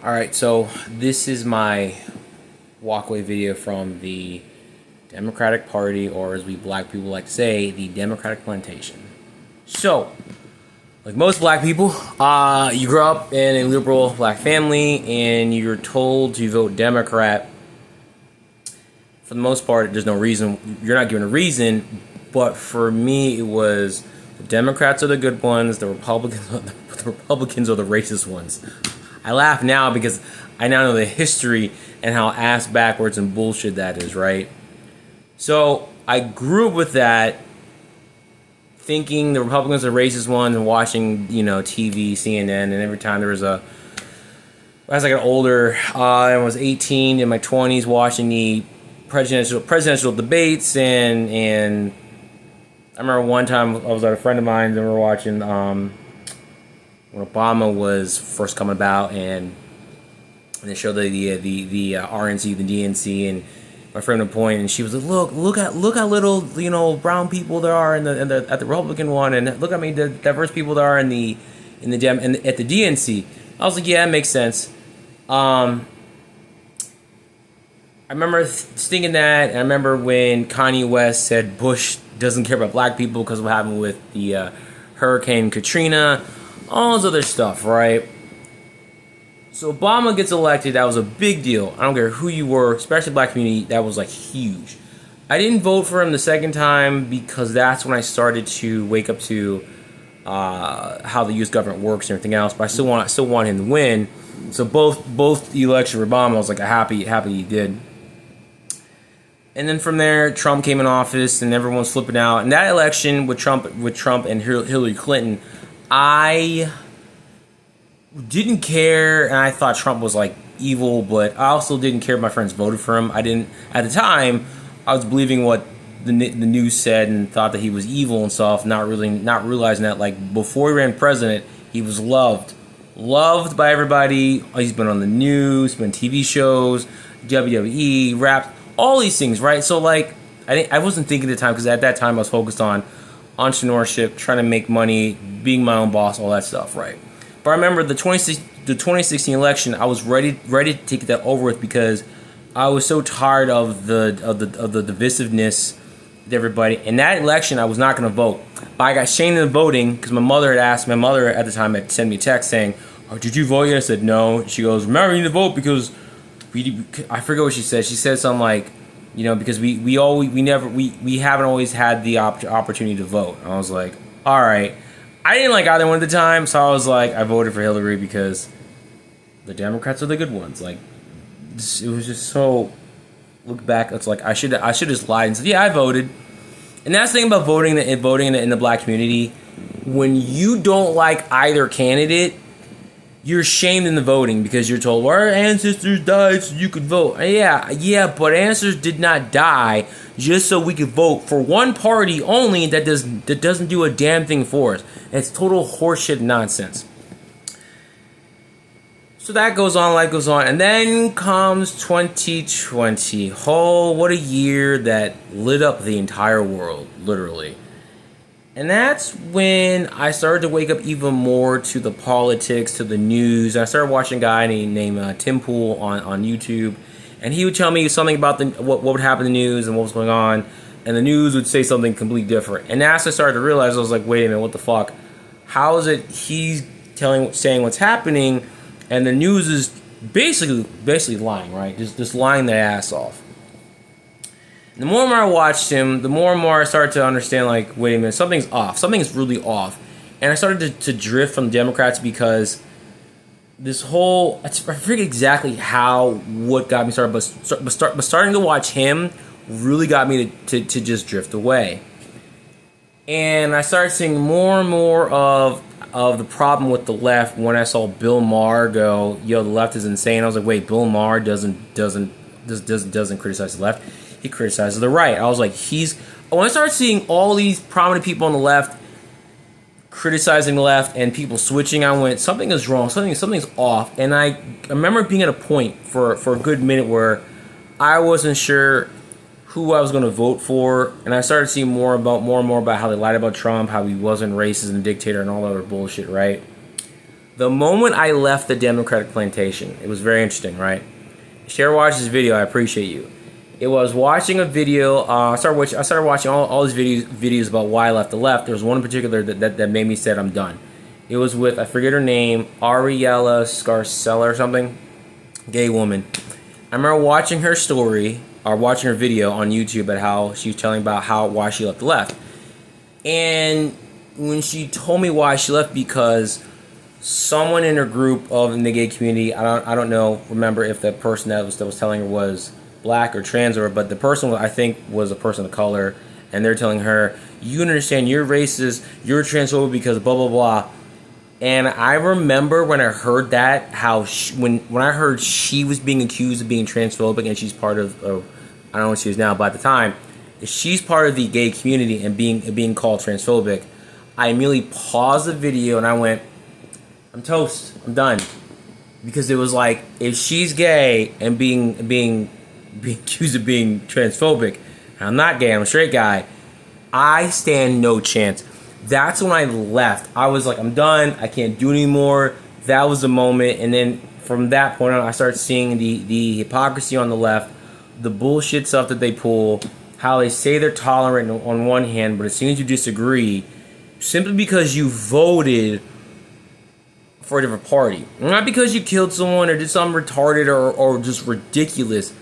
Alright, so this is my walkaway video from the Democratic Party, or as we black people like to say, the Democratic Plantation. So, like most black people, you grow up in a liberal black family and you're told to vote Democrat. For the most part, there's no reason, you're not given a reason, but for me it was the Democrats are the good ones, the Republicans are the racist ones. I laugh now because I now know the history and how ass backwards and bullshit that is, right? So I grew up with that, thinking the Republicans are the racist ones and watching, TV, CNN, and every time there was as I got older, I was 18, in my 20s, watching the presidential debates, and I remember one time I was at a friend of mine's and we were watching when Obama was first coming about, and they showed the RNC, the DNC, and my friend would point, and she was like, look how little brown people there are at the Republican one, and look how many diverse people there are at the DNC. I was like, yeah, it makes sense. I remember thinking that, and I remember when Kanye West said Bush doesn't care about black people because of what happened with the Hurricane Katrina, all this other stuff, right? So Obama gets elected. That was a big deal. I don't care who you were, especially black community. That was like huge. I didn't vote for him the second time because that's when I started to wake up to how the U.S. government works and everything else. But I still want him to win. So both the election for Obama, I was like happy he did. And then from there, Trump came in office, and everyone's flipping out. And that election with Trump and Hillary Clinton, I didn't care, and I thought Trump was like evil, but I also didn't care if my friends voted for him. I didn't, at the time, I was believing what the news said and thought that he was evil and stuff, not realizing that like before he ran president, he was loved by everybody. He's been on the news, been TV shows, WWE, rap, all these things, right? So like, I wasn't thinking at the time, because at that time I was focused on entrepreneurship, trying to make money, being my own boss, all that stuff, right? But I remember the 2016 election, I was ready to take that over with, because I was so tired of the divisiveness with everybody. In that election, I was not going to vote, but I got shamed into voting because my mother at the time had sent me a text saying, "Oh, did you vote yet?" I said no. She goes, "Remember, you need to vote because I forget what she said. She said something like, because we haven't always had the opportunity to vote." I was like, all right. I didn't like either one at the time, so I was like, I voted for Hillary because the Democrats are the good ones. Like, it was just so. Look back, it's like I should just lied and said, yeah, I voted. And that's the thing about voting in the black community. When you don't like either candidate, you're shamed in the voting because you're told, well, our ancestors died so you could vote. Yeah, but ancestors did not die just so we could vote for one party only that doesn't do a damn thing for us. It's total horseshit nonsense. So that goes on, life goes on, and then comes 2020. Oh, what a year that lit up the entire world, literally. And that's when I started to wake up even more to the politics, to the news. I started watching a guy named Tim Pool on YouTube, and he would tell me something about what would happen in the news and what was going on, and the news would say something completely different. And as I started to realize, I was like, wait a minute, what the fuck? How is it he's saying what's happening, and the news is basically lying, right? Just lying their ass off. The more and more I watched him, the more and more I started to understand, like, wait a minute, something's off. Something's really off. And I started to drift from the Democrats because this whole, I forget exactly what got me started, but starting to watch him really got me to just drift away. And I started seeing more and more of the problem with the left when I saw Bill Maher go, yo, the left is insane. I was like, wait, Bill Maher doesn't criticize the left. He criticizes the right. I was like, when I started seeing all these prominent people on the left criticizing the left and people switching, I went, something is wrong, something's off. And I remember being at a point for a good minute where I wasn't sure who I was going to vote for, and I started seeing more and more about how they lied about Trump, how he wasn't racist and a dictator and all that other bullshit, right? The moment I left the Democratic plantation, it was very interesting, right? Share watched this video. I appreciate you. It was watching a video. I started watching all these videos about why I left the left. There was one in particular that made me said I'm done. It was with, I forget her name, Ariella Scarcella or something, gay woman. I remember watching her story or watching her video on YouTube about how she was telling about why she left the left. And when she told me why she left, because someone in her group in the gay community, I don't remember if the person that was telling her was black or trans, but the person I think was a person of color, and they're telling her, you understand, you're racist, you're transphobic because blah blah blah. And I remember when I heard that, how when I heard she was being accused of being transphobic, and she's part of I don't know what she is now, but at the time, she's part of the gay community and being called transphobic, I immediately paused the video and I went, I'm toast, I'm done. Because it was like, if she's gay and being accused of being transphobic, and I'm not gay, I'm a straight guy, I stand no chance. That's when I left. I was like, I'm done, I can't do anymore. That was the moment. And then from that point on, I started seeing the hypocrisy on the left, the bullshit stuff that they pull, how they say they're tolerant on one hand, but as soon as you disagree, simply because you voted for a different party, not because you killed someone or did something retarded or just ridiculous,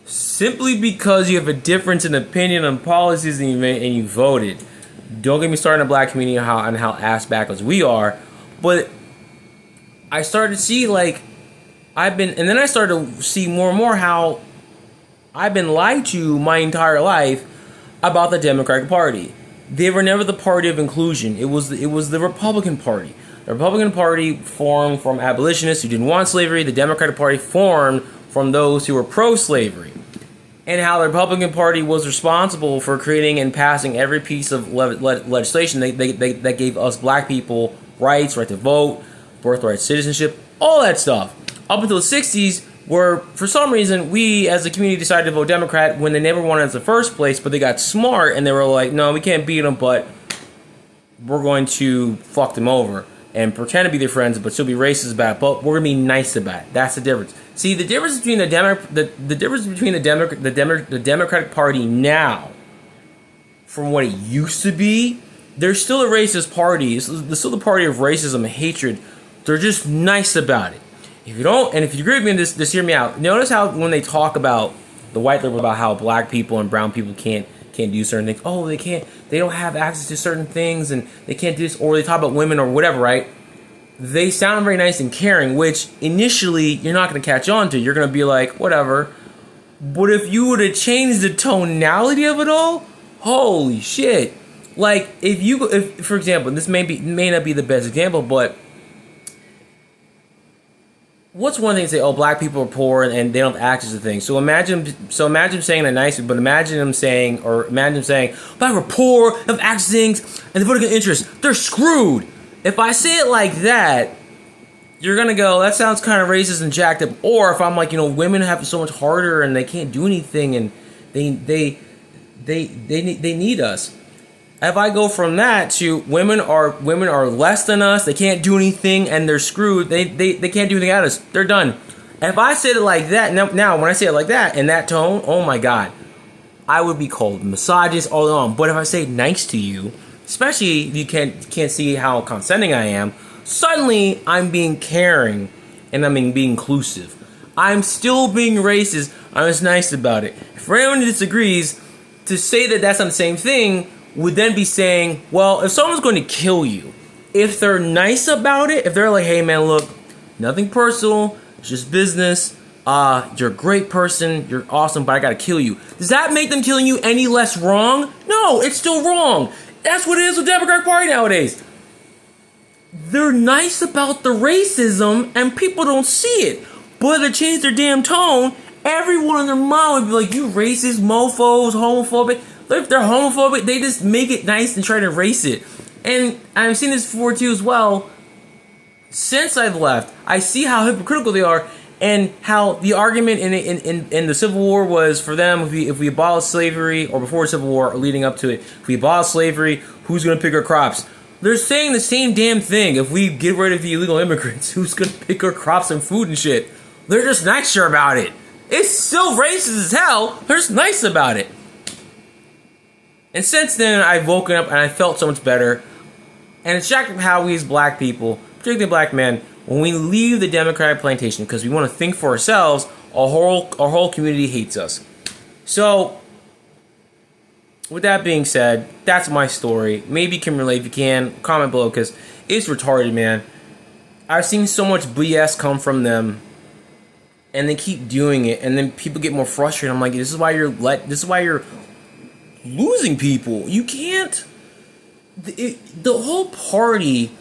simply because you have a difference in opinion on policies and you voted. Don't get me started in the black community on how ass backwards we are, but I started to see and then I started to see more and more how I've been lied to my entire life about the Democratic Party. They were never the party of inclusion. It was the Republican Party. The Republican Party formed from abolitionists who didn't want slavery. The Democratic Party formed from those who were pro-slavery. And how the Republican Party was responsible for creating and passing every piece of legislation that gave us black people rights, right to vote, birthright citizenship, all that stuff. Up until the 60s, where for some reason we as a community decided to vote Democrat when they never wanted us in the first place, but they got smart and they were like, no, we can't beat them, but we're going to fuck them over and pretend to be their friends, but still be racist about it, but we're gonna be nice about it. That's the difference. See, the difference between the Democratic Party now from what it used to be, they're still a racist party. They're still the party of racism and hatred. They're just nice about it. If you don't, and if you agree with me on this, just hear me out. Notice how when they talk about the white liberal, about how black people and brown people can't do certain things. Oh, they don't have access to certain things, and they can't do this, or they talk about women or whatever, right? They sound very nice and caring, which initially you're not going to catch on to. You're going to be like, whatever. But if you were to change the tonality of it all, holy shit. Like, if for example, this may not be the best example, but what's one thing to say, oh, black people are poor and they don't have access to things. So imagine saying that nicely, but imagine them saying, black are poor, they have access to things, and the political interests, they're screwed. If I say it like that, you're gonna go, that sounds kind of racist and jacked up. Or if I'm like, women have it so much harder and they can't do anything and they need us. If I go from that to women are less than us, they can't do anything and they're screwed, they can't do anything at us, they're done. If I said it like that, now when I say it like that, in that tone, oh my god, I would be called misogynist all along. But if I say nice to you, especially if you can't see how condescending I am, suddenly I'm being caring and I'm being inclusive. I'm still being racist, I'm just nice about it. For anyone who disagrees, to say that that's not the same thing would then be saying, well, if someone's going to kill you, if they're nice about it, if they're like, hey man, look, nothing personal, it's just business, you're a great person, you're awesome, but I gotta kill you. Does that make them killing you any less wrong? No, it's still wrong. That's what it is with the Democratic Party nowadays. They're nice about the racism and people don't see it. But they change their damn tone, everyone in their mind would be like, you racist, mofos, homophobic. If they're homophobic, they just make it nice and try to erase it. And I've seen this before too as well. Since I've left, I see how hypocritical they are and how the argument in the Civil War was for them, if we abolish slavery, or before the Civil War or leading up to it, if we abolish slavery, who's going to pick our crops? They're saying the same damn thing. If we get rid of the illegal immigrants, who's gonna pick our crops and food and shit? They're just nicer about it. It's still racist as hell. They're just nice about it. And since then, I've woken up and I felt so much better. And it's shocking how we as black people, particularly black men, when we leave the Democratic plantation because we want to think for ourselves, our whole community hates us. So, with that being said, that's my story. Maybe you can relate if you can. Comment below because it's retarded, man. I've seen so much BS come from them, and they keep doing it, and then people get more frustrated. I'm like, this is why you're losing people. You can't. The whole party,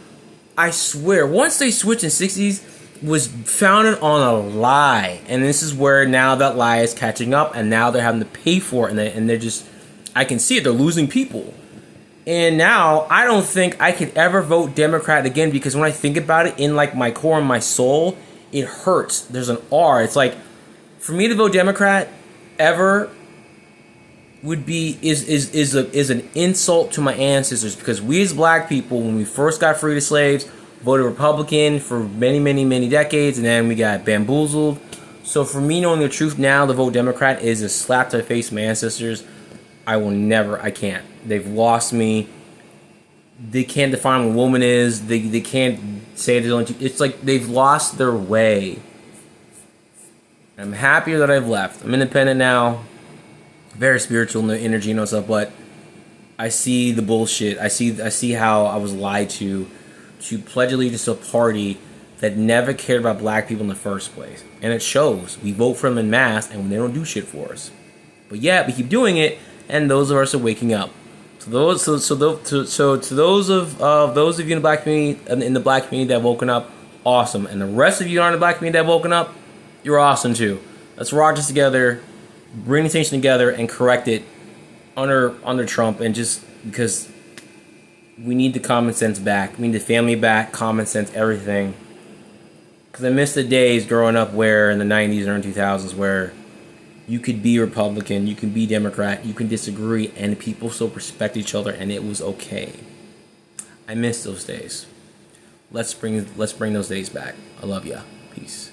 I swear, once they switched in the 60s, was founded on a lie, and this is where now that lie is catching up, and now they're having to pay for it, and they're just, I can see it, they're losing people. And now I don't think I could ever vote Democrat again, because when I think about it in like my core and my soul, it hurts. There's an R. It's like, for me to vote Democrat ever would be is an insult to my ancestors, because we as black people, when we first got freed as slaves, voted Republican for many decades, and then we got bamboozled. So for me, knowing the truth now, to vote Democrat is a slap to the face of my ancestors. I can't. They've lost me. They can't define what a woman is. They can't say it. It's like they've lost their way. I'm happier that I've left. I'm independent now. Very spiritual in the energy and all stuff, but I see the bullshit. I see how I was lied to pledge allegiance to a party that never cared about black people in the first place. And it shows. We vote for them in mass, and they don't do shit for us. But yet we keep doing it, and those of us are waking up. So those of you in the black community that have woken up, awesome. And the rest of you aren't in the black community that have woken up, you're awesome too. Let's rock this together, bring the nation together, and correct it under Trump. And just because we need the common sense back, we need the family back, common sense, everything. Because I miss the days growing up where in the 90s and early 2000s where you could be Republican, you can be Democrat, you can disagree, and people still respect each other, and it was okay. I miss those days. Let's bring those days back. I love ya. Peace.